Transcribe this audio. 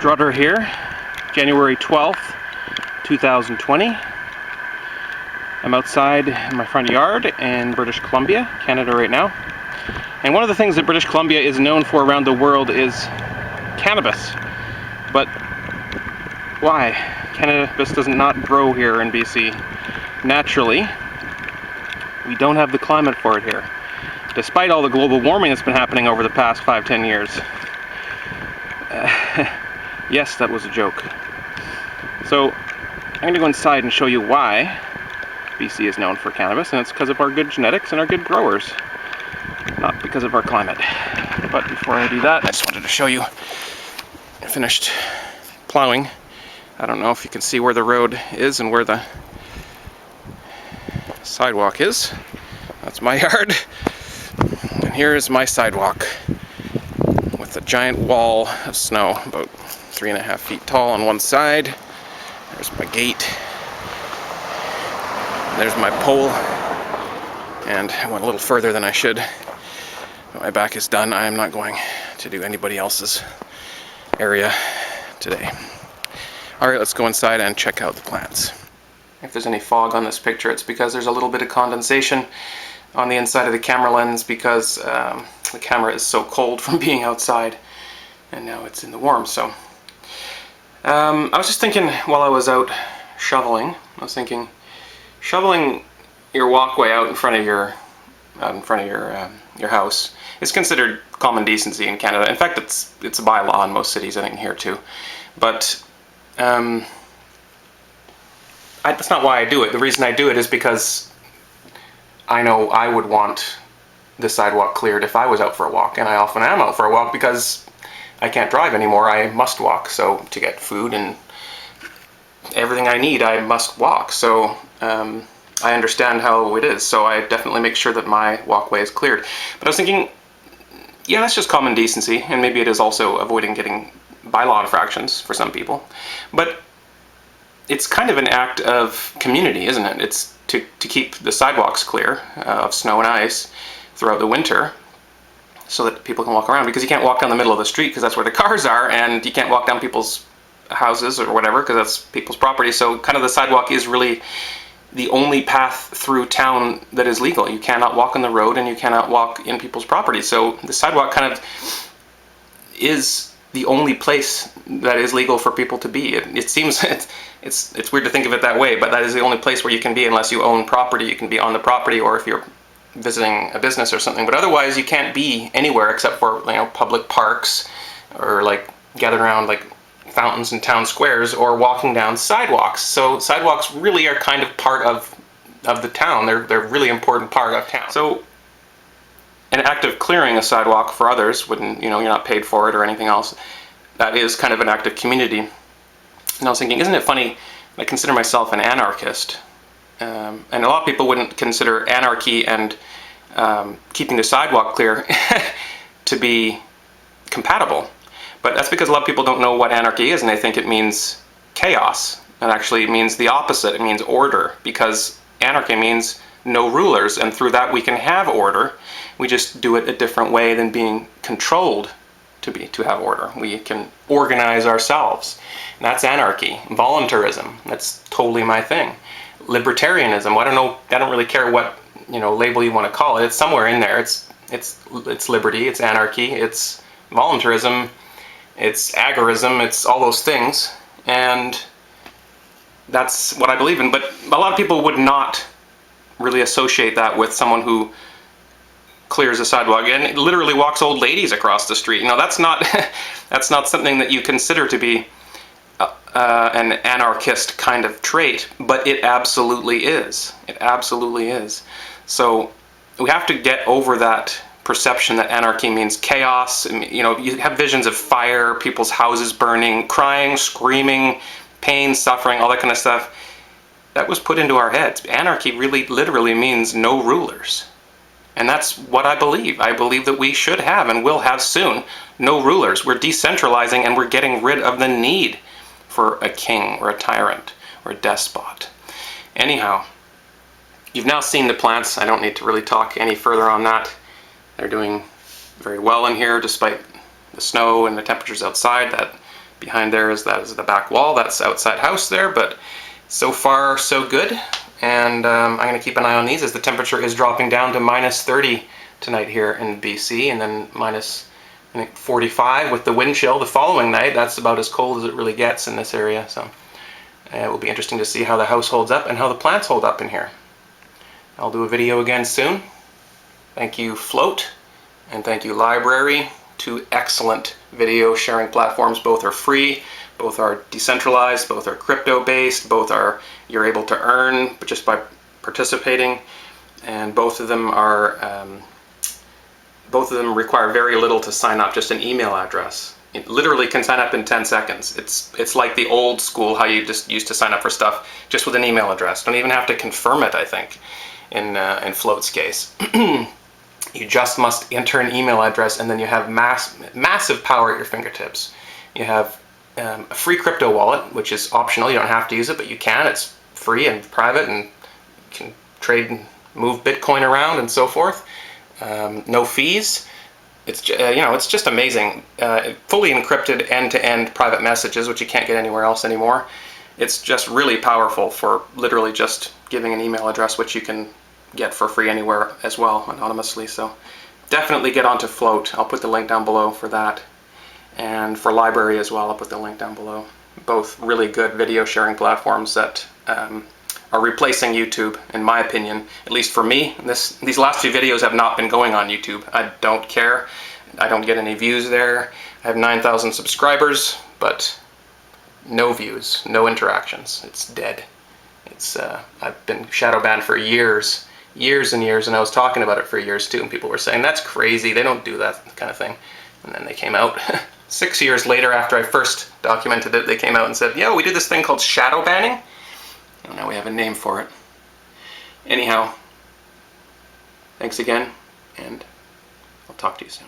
Drutter here, January 12th, 2020. I'm outside in my front yard in British Columbia, Canada right now. And one of the things that British Columbia is known for around the world is cannabis. But why? Cannabis does not grow here in BC. Naturally, we don't have the climate for it here, despite all the global warming that's been happening over the past 5-10 years. Yes, that was a joke. So, I'm going to go inside and show you why BC is known for cannabis, and it's because of our good genetics and our good growers, not because of our climate. But before I do that, I just wanted to show you I finished plowing. I don't know if you can see where the road is and where the sidewalk is. That's my yard. And here is my sidewalk with a giant wall of snow, about 3.5 feet tall on one side. There's my gate. There's my pole. And I went a little further than I should. My back is done. I am not going to do anybody else's area today. Alright, let's go inside and check out the plants. If there's any fog on this picture, it's because there's a little bit of condensation on the inside of the camera lens because the camera is so cold from being outside, and now it's in the warm. So I was just thinking while I was out shoveling, shoveling your walkway out in front of your house is considered common decency in Canada. In fact, it's a bylaw in most cities, I think here too. But that's not why I do it. The reason I do it is because I know I would want the sidewalk cleared if I was out for a walk, and I often am out for a walk because I can't drive anymore. I must walk. So to get food and everything I need, I must walk. So I understand how it is. So I definitely make sure that my walkway is cleared. But I was thinking, yeah, that's just common decency, and maybe it is also avoiding getting bylaw infractions for some people. But it's kind of an act of community, isn't it? It's to keep the sidewalks clear of snow and ice throughout the winter so that people can walk around, because you can't walk down the middle of the street because that's where the cars are, and you can't walk down people's houses or whatever because that's people's property. So kind of the sidewalk is really the only path through town that is legal. You cannot walk on the road and you cannot walk in people's property. So the sidewalk kind of is the only place that is legal for people to be. It seems it's weird to think of it that way, but that is the only place where you can be unless you own property. You can be on the property, or if you're visiting a business or something. But otherwise, you can't be anywhere except for public parks, or like gathered around like fountains in town squares, or walking down sidewalks. So sidewalks really are kind of part of the town. They're a really important part of town. So an act of clearing a sidewalk for others, wouldn't, you're not paid for it or anything else, that is kind of an act of community. And I was thinking, isn't it funny, I consider myself an anarchist, and a lot of people wouldn't consider anarchy and keeping the sidewalk clear to be compatible. But that's because a lot of people don't know what anarchy is, and they think it means chaos. And actually it means the opposite. It means order, because anarchy means no rulers, and through that we can have order. We just do it a different way than being controlled to have order. We can organize ourselves. And that's anarchy. Voluntarism, that's totally my thing. Libertarianism, I don't really care what label you want to call it. It's somewhere in there. It's liberty, it's anarchy, it's voluntarism, it's agorism, it's all those things. And that's what I believe in. But a lot of people would not really associate that with someone who clears a sidewalk and literally walks old ladies across the street. That's not that's not something that you consider to be an anarchist kind of trait, but it absolutely is. It absolutely is. So we have to get over that perception that anarchy means chaos. You have visions of fire, people's houses burning, crying, screaming, pain, suffering, all that kind of stuff. That was put into our heads. Anarchy really literally means no rulers. And that's what I believe. I believe that we should have, and will have soon, no rulers. We're decentralizing, and we're getting rid of the need for a king or a tyrant or a despot. Anyhow, you've now seen the plants. I don't need to really talk any further on that. They're doing very well in here despite the snow and the temperatures outside. That Behind there is the back wall. That's outside house there, but so far so good. And I'm going to keep an eye on these as the temperature is dropping down to -30 tonight here in BC, and then minus, I think, 45 with the wind chill the following night. That's about as cold as it really gets in this area. So it will be interesting to see how the house holds up and how the plants hold up in here. I'll do a video again soon. Thank you, Float, and thank you, Library. Two excellent video sharing platforms. Both are free, both are decentralized, both are crypto based, both are you're able to earn just by participating, and both of them require very little to sign up, just an email address. It literally can sign up in 10 seconds. It's like the old school, how you just used to sign up for stuff just with an email address. Don't even have to confirm it, I think, in Float's case. You just must enter an email address, and then you have massive power at your fingertips. You have a free crypto wallet, which is optional. You don't have to use it, but you can. It's free and private, and you can trade and move Bitcoin around and so forth. No fees. It's it's just amazing. Fully encrypted end-to-end private messages, which you can't get anywhere else anymore. It's just really powerful for literally just giving an email address, which you can get for free anywhere as well, anonymously. So definitely get onto Float. I'll put the link down below for that. And for Library as well, I'll put the link down below. Both really good video sharing platforms that are replacing YouTube, in my opinion. At least for me, these last few videos have not been going on YouTube. I don't care. I don't get any views there. I have 9,000 subscribers, but no views, no interactions. It's dead. I've been shadow banned for years and years, and I was talking about it for years too, and people were saying, that's crazy, they don't do that kind of thing. And then they came out 6 years later, after I first documented it, they came out and said, yo, we did this thing called shadow banning. And now we have a name for it. Anyhow, thanks again, and I'll talk to you soon.